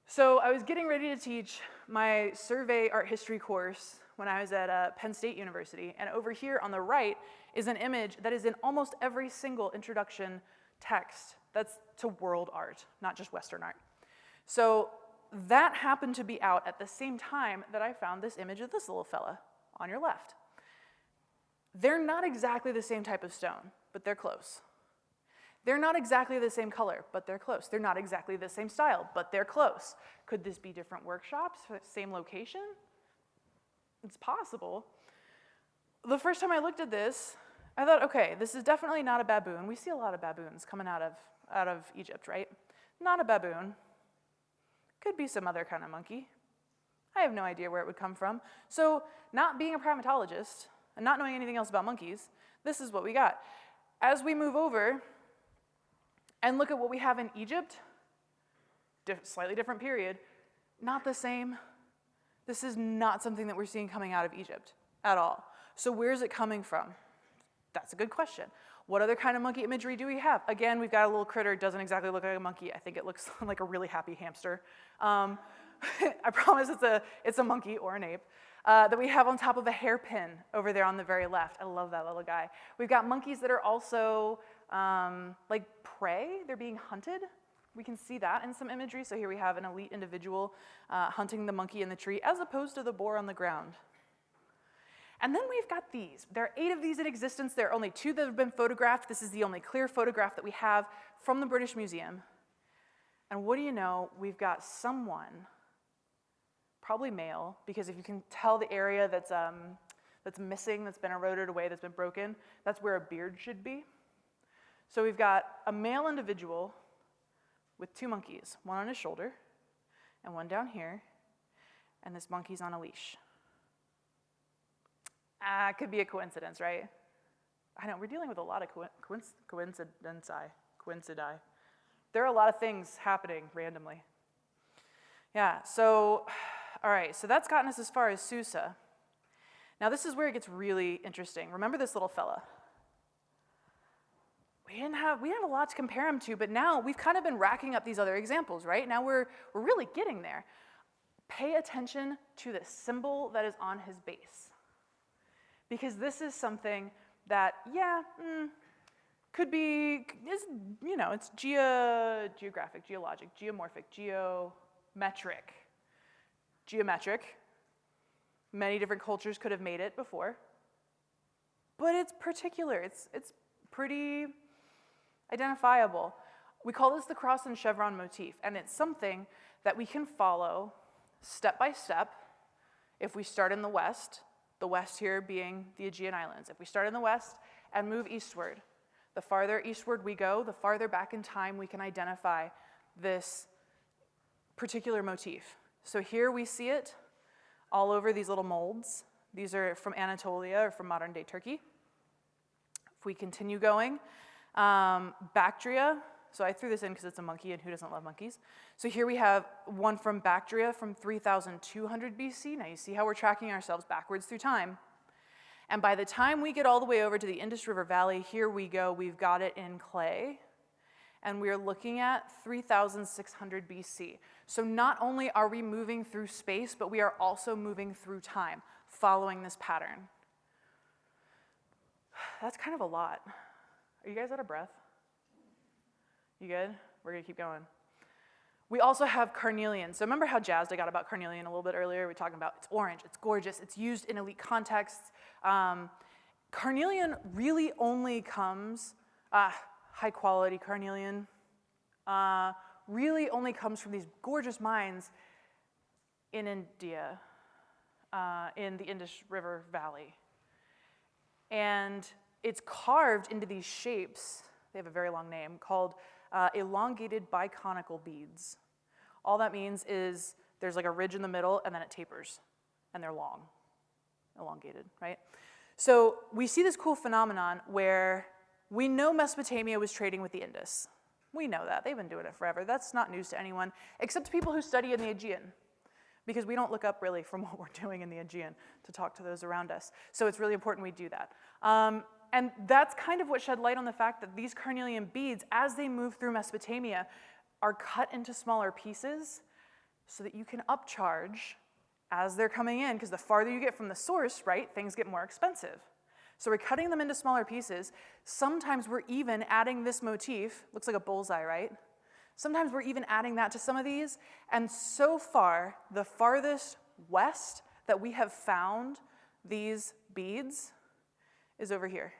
Speaker 4: So I was getting ready to teach my survey art history course when I was at Penn State University, and over here on the right is an image that is in almost every single introduction text that's to world art, not just Western art. So that happened to be out at the same time that I found this image of this little fella on your left. They're not exactly the same type of stone, but they're close. They're not exactly the same color, but they're close. They're not exactly the same style, but they're close. Could this be different workshops, same location? It's possible. the first time I looked at this, I thought, okay, this is definitely not a baboon. We see a lot of baboons coming out of Egypt, right? Not a baboon. Could be some other kind of monkey. I have no idea where it would come from. So not being a primatologist and not knowing anything else about monkeys, this is what we got. As we move over and look at what we have in Egypt, slightly different period, not the same. This is not something that we're seeing coming out of Egypt at all. So where is it coming from? That's a good question. What other kind of monkey imagery do we have? Again, we've got a little critter. It doesn't exactly look like a monkey. I think it looks like a really happy hamster. I promise it's a monkey or an ape. That we have on top of a hairpin over there on the very left. I love that little guy. We've got monkeys that are also like prey. They're being hunted. We can see that in some imagery. So here we have an elite individual hunting the monkey in the tree as opposed to the boar on the ground. And then we've got these. There are 8 of these in existence. There are only 2 that have been photographed. This is the only clear photograph that we have from the British Museum. And what do you know? We've got someone, probably male, because if you can tell the area that's missing, that's been eroded away, that's been broken, that's where a beard should be. So we've got a male individual with 2 monkeys, one on his shoulder and one down here, and this monkey's on a leash. Could be a coincidence, right? I know, we're dealing with a lot of coincidi. There are a lot of things happening randomly. Yeah, so, all right, so that's gotten us as far as Susa. Now this is where it gets really interesting. Remember this little fella? We didn't have a lot to compare him to, but now we've kind of been racking up these other examples, right? Now we're really getting there. Pay attention to the symbol that is on his base. Because this is something that, could be, it's geographic, geologic, geomorphic, geometric. Many different cultures could have made it before. But it's particular, it's pretty identifiable. We call this the cross and chevron motif, and it's something that we can follow step by step if we start in the west here being the Aegean Islands. If we start in the west and move eastward, the farther eastward we go, the farther back in time we can identify this particular motif. So here we see it all over these little molds. These are from Anatolia or from modern day Turkey. If we continue going, Bactria, so I threw this in because it's a monkey and who doesn't love monkeys? So here we have one from Bactria from 3200 BC. Now you see how we're tracking ourselves backwards through time. And by the time we get all the way over to the Indus River Valley, here we go, we've got it in clay. And we're looking at 3600 BC. So not only are we moving through space, but we are also moving through time, following this pattern. That's kind of a lot. Are you guys out of breath? You good? We're gonna keep going. We also have carnelian. So remember how jazzed I got about carnelian a little bit earlier? We're talking about it's orange, it's gorgeous, it's used in elite contexts. Carnelian really only comes, high quality carnelian, really only comes from these gorgeous mines in India, in the Indus River Valley. And it's carved into these shapes, they have a very long name, called elongated biconical beads. All that means is there's like a ridge in the middle and then it tapers, and they're long, elongated, right? So we see this cool phenomenon where we know Mesopotamia was trading with the Indus. We know that, they've been doing it forever. That's not news to anyone, except to people who study in the Aegean, because we don't look up really from what we're doing in the Aegean to talk to those around us. So it's really important we do that. And that's kind of what shed light on the fact that these carnelian beads, as they move through Mesopotamia, are cut into smaller pieces so that you can upcharge as they're coming in, because the farther you get from the source, right, things get more expensive. So we're cutting them into smaller pieces. Sometimes we're even adding this motif, looks like a bullseye, right? Sometimes we're even adding that to some of these. And so far, the farthest west that we have found these beads is over here,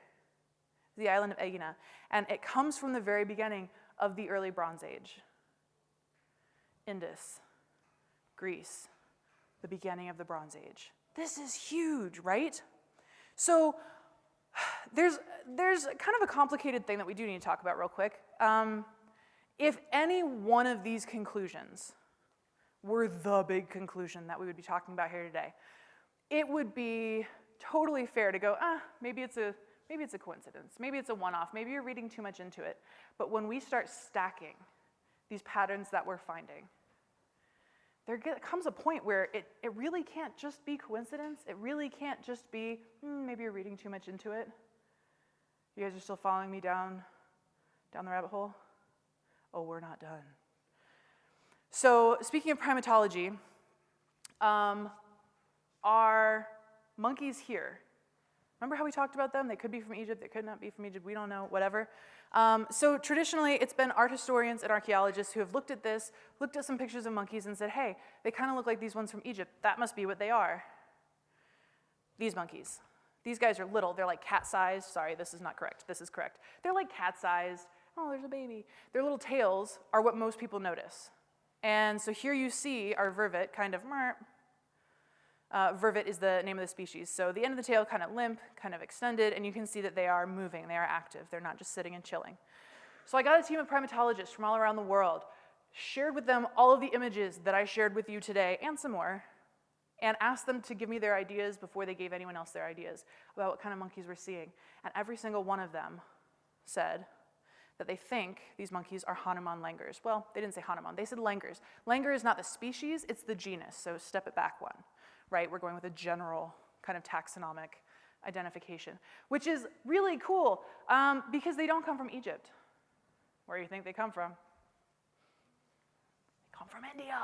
Speaker 4: the island of Aegina. And it comes from the very beginning of the early Bronze Age. Indus, Greece, the beginning of the Bronze Age. This is huge, right? So there's kind of a complicated thing that we do need to talk about real quick. If any one of these conclusions were the big conclusion that we would be talking about here today, it would be totally fair to go, maybe it's a coincidence, maybe it's a one-off, maybe you're reading too much into it. But when we start stacking these patterns that we're finding, there comes a point where it really can't just be coincidence. It really can't just be, maybe you're reading too much into it. You guys are still following me down the rabbit hole? Oh, we're not done. So speaking of primatology, our monkeys here, remember how we talked about them? They could be from Egypt, they could not be from Egypt, we don't know, whatever. So traditionally, it's been art historians and archaeologists who have looked at this, looked at some pictures of monkeys and said, hey, they kind of look like these ones from Egypt. That must be what they are. These monkeys. These guys are little. They're like cat-sized. Sorry, this is not correct. This is correct. They're like cat-sized. Oh, there's a baby. Their little tails are what most people notice. And so here you see our vervet kind of vervet is the name of the species. So the end of the tail kind of limp, kind of extended, and you can see that they are moving, they are active. They're not just sitting and chilling. So I got a team of primatologists from all around the world, shared with them all of the images that I shared with you today, and some more, and asked them to give me their ideas before they gave anyone else their ideas about what kind of monkeys we're seeing. And every single one of them said that they think these monkeys are Hanuman langurs. Well, they didn't say Hanuman, they said langurs. Langur is not the species, it's the genus, so step it back one. Right, we're going with a general kind of taxonomic identification, which is really cool because they don't come from Egypt. Where do you think they come from? They come from India.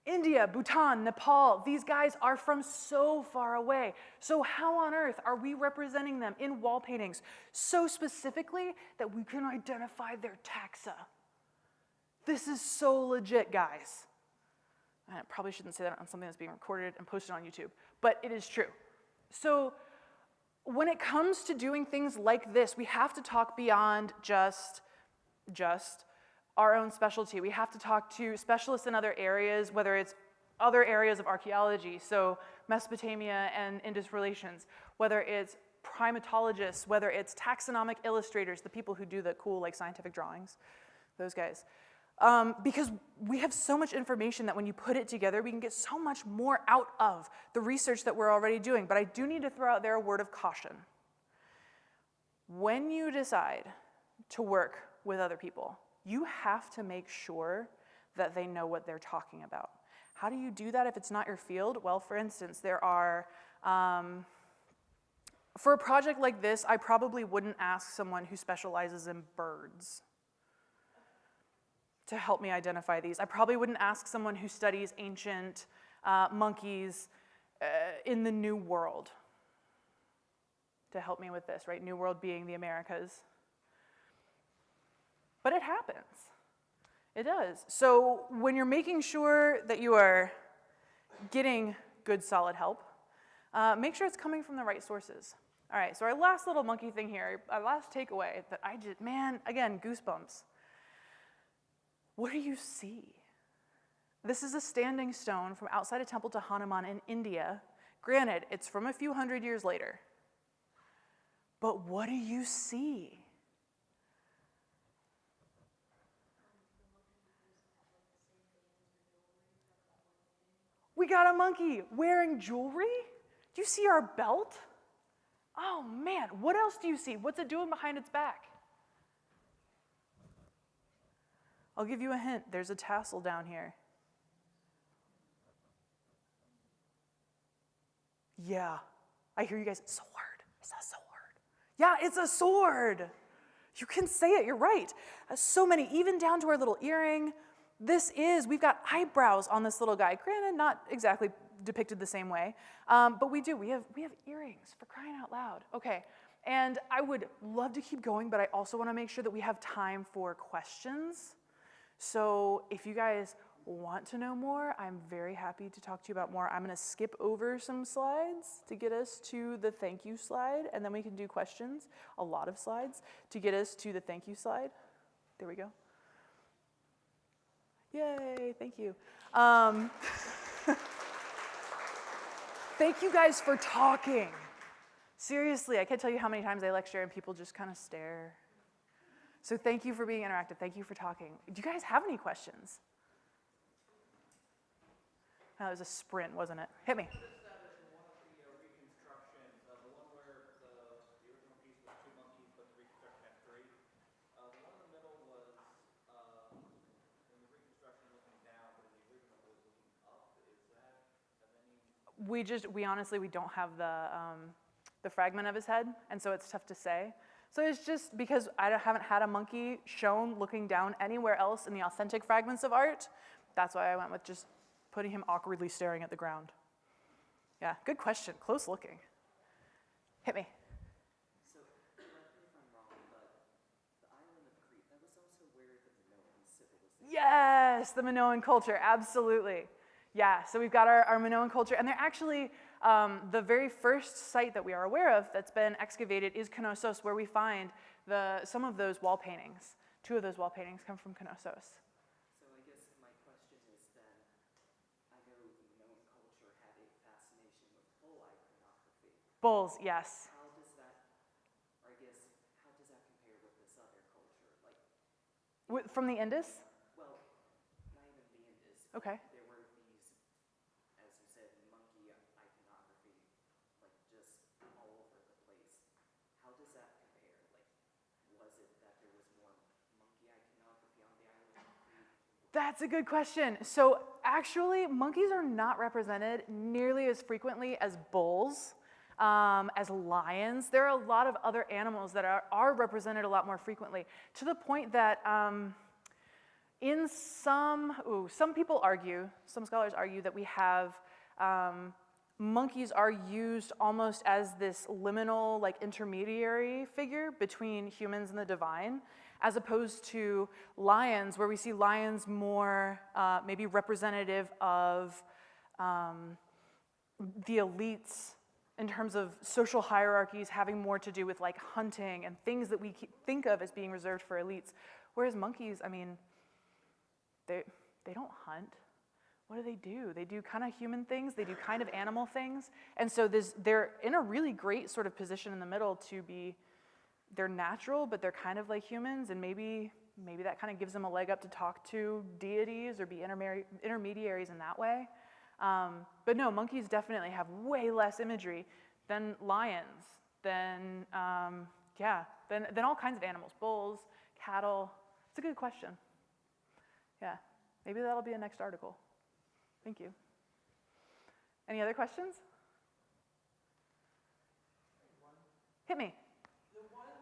Speaker 4: India, Bhutan, Nepal, these guys are from so far away. So how on earth are we representing them in wall paintings so specifically that we can identify their taxa? This is so legit, guys. I probably shouldn't say that on something that's being recorded and posted on YouTube, but it is true. So when it comes to doing things like this, we have to talk beyond just our own specialty. We have to talk to specialists in other areas, whether it's other areas of archaeology, so Mesopotamia and Indus relations, whether it's primatologists, whether it's taxonomic illustrators, the people who do the cool like scientific drawings, those guys. Because we have so much information that when you put it together, we can get so much more out of the research that we're already doing. But I do need to throw out there a word of caution. When you decide to work with other people, you have to make sure that they know what they're talking about. How do you do that if it's not your field? Well, for instance, there are, for a project like this, I probably wouldn't ask someone who specializes in birds to help me identify these. I probably wouldn't ask someone who studies ancient monkeys in the New World to help me with this, right? New World being the Americas. But it happens. It does. So when you're making sure that you are getting good, solid help, make sure it's coming from the right sources. All right, so our last little monkey thing here, our last takeaway that I just, man, again, goosebumps. What do you see? This is a standing stone from outside a temple to Hanuman in India. Granted, it's from a few hundred years later. But what do you see? We got a monkey wearing jewelry? Do you see our belt? Oh man, what else do you see? What's it doing behind its back? I'll give you a hint. There's a tassel down here. Yeah, I hear you guys. Sword. It's a sword. Yeah, it's a sword. You can say it. You're right. So many, even down to our little earring. We've got eyebrows on this little guy. Granted, not exactly depicted the same way, but we do. We have earrings, for crying out loud. Okay, and I would love to keep going, but I also want to make sure that we have time for questions. So if you guys want to know more, I'm very happy to talk to you about more. I'm going to skip over some slides to get us to the thank you slide, and then we can do questions, a lot of slides, to get us to the thank you slide. There we go. Yay, thank you. Thank you guys for talking. Seriously, I can't tell you how many times I lecture and people just kind of stare. So thank you for being interactive. Thank you for talking. Do you guys have any questions? That was a sprint, wasn't it? Hit me. We honestly, we don't have the fragment of his head, and so it's tough to say. So it's just because I haven't had a monkey shown looking down anywhere else in the authentic fragments of art. That's why I went with just putting him awkwardly staring at the ground. Yeah, good question, close looking. Hit me.
Speaker 5: So, correct me if I'm wrong, but the island of Crete, that was also where the Minoan civilization.
Speaker 4: Yes, the Minoan culture, absolutely. Yeah, so we've got our Minoan culture, and they're actually, the very first site that we are aware of that's been excavated is Knossos, where we find some of those wall paintings. 2 of those wall paintings come from Knossos.
Speaker 5: So I guess my question is then, I know the Minoan culture had a fascination with bull iconography.
Speaker 4: Bulls, yes.
Speaker 5: How does that, or I guess, how does that compare with this other culture? Like,
Speaker 4: From the Indus?
Speaker 5: well, not even the Indus.
Speaker 4: Okay.
Speaker 5: There were these, as you said, monkey iconography, like just all over the place. How does that compare? Like, was it that there was more monkey iconography on the island of Crete?
Speaker 4: That's a good question. So actually, monkeys are not represented nearly as frequently as bulls, as lions. There are a lot of other animals that are represented a lot more frequently, to the point that in some people argue, some scholars argue that we have monkeys are used almost as this liminal, like intermediary figure between humans and the divine, as opposed to lions, where we see lions more maybe representative of the elites in terms of social hierarchies having more to do with like hunting and things that we think of as being reserved for elites. Whereas monkeys, I mean, they don't hunt. What do? They do kind of human things, they do kind of animal things. And so they're in a really great sort of position in the middle to be, they're natural, but they're kind of like humans, and maybe that kind of gives them a leg up to talk to deities or be intermediaries in that way. But no, monkeys definitely have way less imagery than lions, than all kinds of animals, bulls, cattle. It's a good question. Yeah, maybe that'll be a next article. Thank you. Any other questions? Hit me.
Speaker 6: The one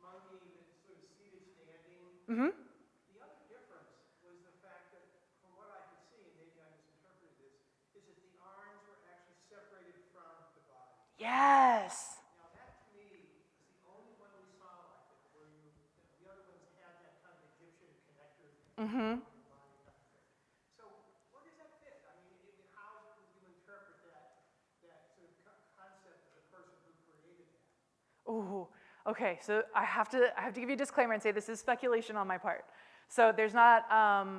Speaker 6: monkey that's sort of seated standing,
Speaker 4: Mm-hmm.
Speaker 6: the other difference was the fact that, from what I could see, and maybe I misinterpreted this, is that the arms were actually separated from the body.
Speaker 4: Yes.
Speaker 6: Now that to me is the only one we saw like it, where the other ones had that kind of Egyptian connector thing.
Speaker 4: Mm-hmm.
Speaker 6: Body kind of thing. So where does that fit? I mean, how would you interpret that sort of concept of the person who created that?
Speaker 4: Ooh, okay, so I have to give you a disclaimer and say this is speculation on my part. So there's not,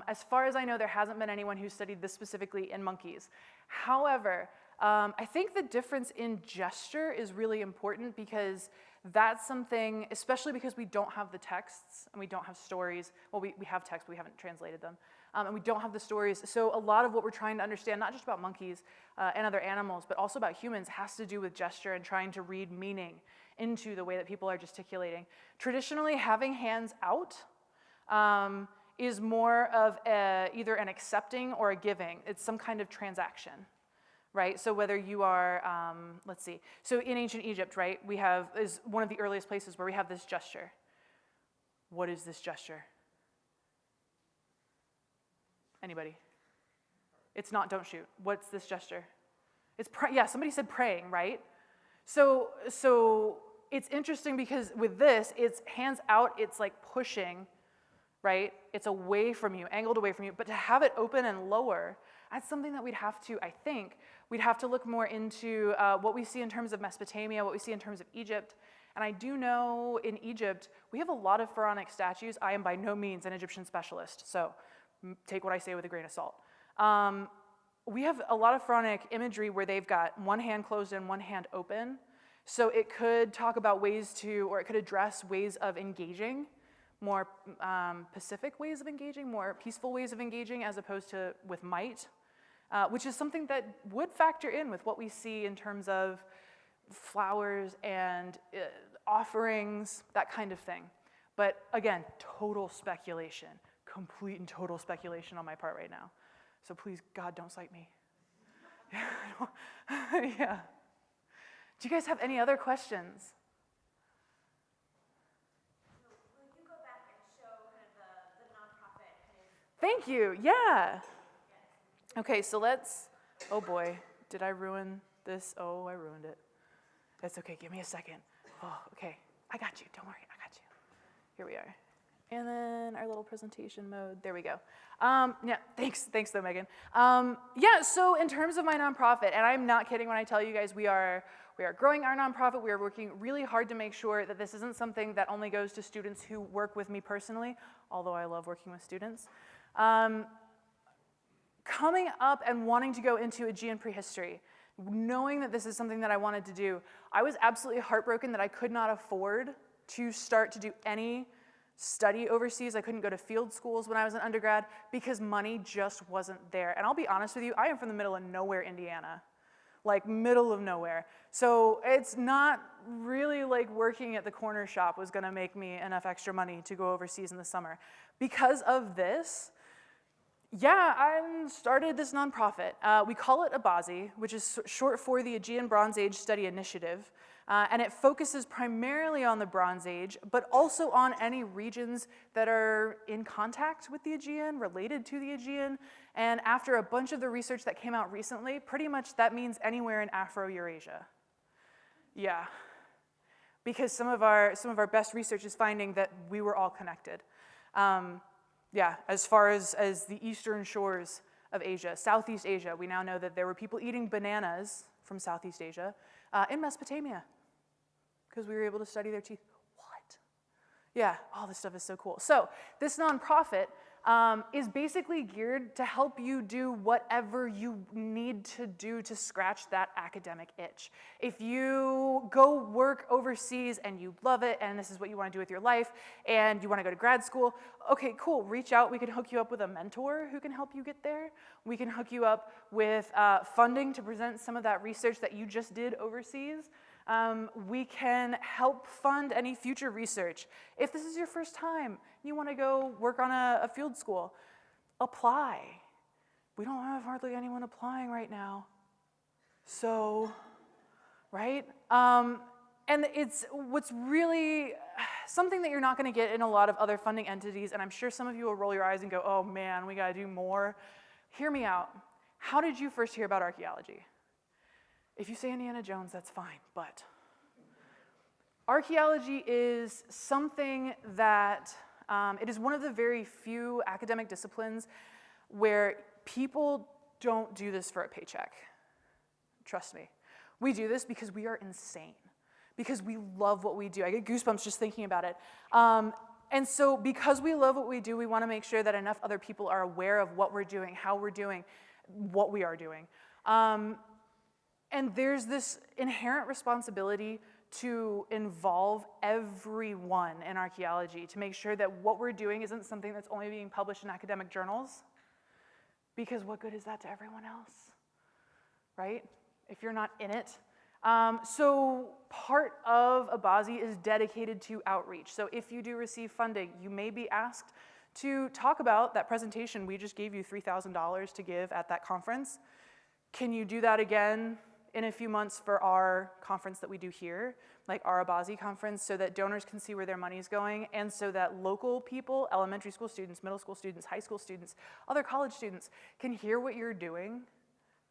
Speaker 4: as far as I know, there hasn't been anyone who studied this specifically in monkeys. However, I think the difference in gesture is really important, because that's something, especially because we don't have the texts and we don't have stories. Well, we have texts, but we haven't translated them. And we don't have the stories. So a lot of what we're trying to understand, not just about monkeys and other animals, but also about humans, has to do with gesture and trying to read meaning into the way that people are gesticulating. Traditionally, having hands out is more of either an accepting or a giving. It's some kind of transaction, right? So whether you are, let's see, so in ancient Egypt, right, is one of the earliest places where we have this gesture. What is this gesture? Anybody? It's not don't shoot. What's this gesture? It's somebody said praying, right? So it's interesting because with this, it's hands out, it's like pushing, right? It's away from you, angled away from you. But to have it open and lower, that's something that we'd have to look more into what we see in terms of Mesopotamia, what we see in terms of Egypt. And I do know in Egypt, we have a lot of pharaonic statues. I am by no means an Egyptian specialist, so take what I say with a grain of salt. We have a lot of pharaonic imagery where they've got one hand closed and one hand open. So it could talk about ways to, or it could address ways of engaging, more pacific ways of engaging, more peaceful ways of engaging as opposed to with might, which is something that would factor in with what we see in terms of flowers and offerings, that kind of thing. But again, total speculation, complete and total speculation on my part right now. So please, God, don't cite me. Yeah. Do you guys have any other questions?
Speaker 3: Will you go back and show kind of the nonprofit kind of...
Speaker 4: Thank you, yeah. Okay, so let's, oh boy, did I ruin this? Oh, I ruined it. That's okay, give me a second. Oh, okay, I got you, don't worry, I got you. Here we are. And then our little presentation mode, there we go. Yeah, thanks though, Megan. Yeah, so in terms of my nonprofit, and I'm not kidding when I tell you guys we are growing our nonprofit. We are working really hard to make sure that this isn't something that only goes to students who work with me personally, although I love working with students. Coming up and wanting to go into Aegean prehistory, knowing that this is something that I wanted to do, I was absolutely heartbroken that I could not afford to start to do any study overseas. I couldn't go to field schools when I was an undergrad because money just wasn't there. And I'll be honest with you, I am from the middle of nowhere, Indiana. Like middle of nowhere. So it's not really like working at the corner shop was gonna make me enough extra money to go overseas in the summer. Because of this, yeah, I started this nonprofit. We call it ABASI, which is short for the Aegean Bronze Age Study Initiative. And it focuses primarily on the Bronze Age, but also on any regions that are in contact with the Aegean, related to the Aegean. And after a bunch of the research that came out recently, pretty much that means anywhere in Afro-Eurasia. Yeah, because some of our best research is finding that we were all connected. Yeah, as far as the eastern shores of Asia, Southeast Asia, we now know that there were people eating bananas from Southeast Asia in Mesopotamia, because we were able to study their teeth. What? Yeah, all this stuff is so cool. So this nonprofit is basically geared to help you do whatever you need to do to scratch that academic itch. If you go work overseas and you love it and this is what you want to do with your life and you want to go to grad school, okay, cool, reach out. We can hook you up with a mentor who can help you get there. We can hook you up with funding to present some of that research that you just did overseas. We can help fund any future research. If this is your first time, you want to go work on a field school, apply. We don't have hardly anyone applying right now. So, right? And it's what's really something that you're not going to get in a lot of other funding entities, and I'm sure some of you will roll your eyes and go, oh man, we got to do more. Hear me out. How did you first hear about archaeology? If you say Indiana Jones, that's fine, but archaeology is something that, it is one of the very few academic disciplines where people don't do this for a paycheck. Trust me. We do this because we are insane, because we love what we do. I get goosebumps just thinking about it. And so because we love what we do, we want to make sure that enough other people are aware of what we're doing, how we're doing, what we are doing. And there's this inherent responsibility to involve everyone in archaeology, to make sure that what we're doing isn't something that's only being published in academic journals, because what good is that to everyone else, right? If you're not in it. So part of ABASI is dedicated to outreach. So if you do receive funding, you may be asked to talk about that presentation we just gave you $3,000 to give at that conference. Can you do that again in a few months for our conference that we do here, like our ABASI conference, so that donors can see where their money's going, and so that local people, elementary school students, middle school students, high school students, other college students, can hear what you're doing,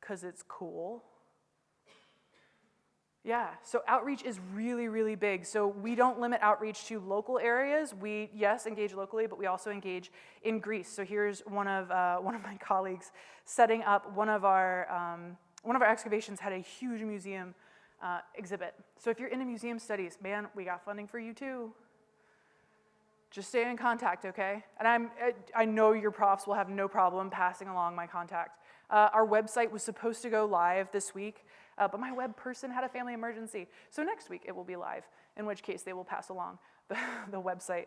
Speaker 4: because it's cool. Yeah, so outreach is really, really big. So we don't limit outreach to local areas. We, yes, engage locally, but we also engage in Greece. So here's one of my colleagues setting up one of our excavations had a huge museum exhibit. So if you're into museum studies, man, we got funding for you too. Just stay in contact, okay? And I know your profs will have no problem passing along my contact. Our website was supposed to go live this week. but my web person had a family emergency. So next week it will be live, in which case they will pass along the website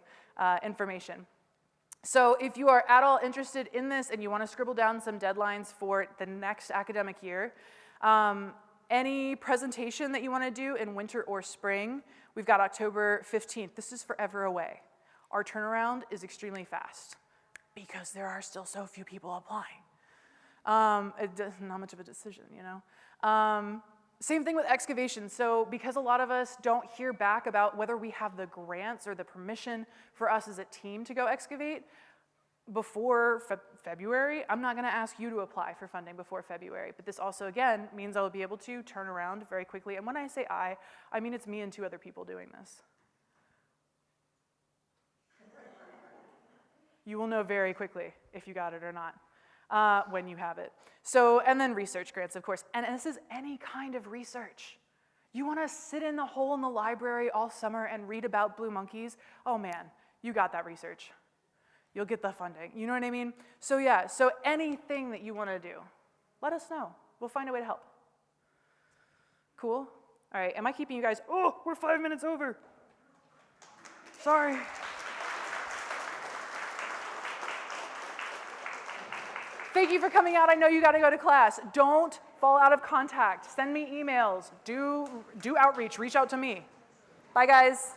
Speaker 4: information. So if you are at all interested in this and you want to scribble down some deadlines for the next academic year, any presentation that you want to do in winter or spring, we've got October 15th. This is forever away. Our turnaround is extremely fast because there are still so few people applying. Not much of a decision, you know? Same thing with excavation. So because a lot of us don't hear back about whether we have the grants or the permission for us as a team to go excavate before February, I'm not gonna ask you to apply for funding before February. But this also, again, means I will be able to turn around very quickly. And when I say I mean it's me and 2 other people doing this. You will know very quickly if you got it or not. When you have it. So, and then research grants, of course. And this is any kind of research. You want to sit in the hole in the library all summer and read about blue monkeys? Oh man, you got that research. You'll get the funding. You know what I mean? So yeah, so anything that you want to do, let us know. We'll find a way to help. Cool? All right, am I keeping you guys? Oh, we're 5 minutes over. Sorry. Thank you for coming out. I know you got to go to class. Don't fall out of contact. Send me emails. Do outreach. Reach out to me. Bye, guys.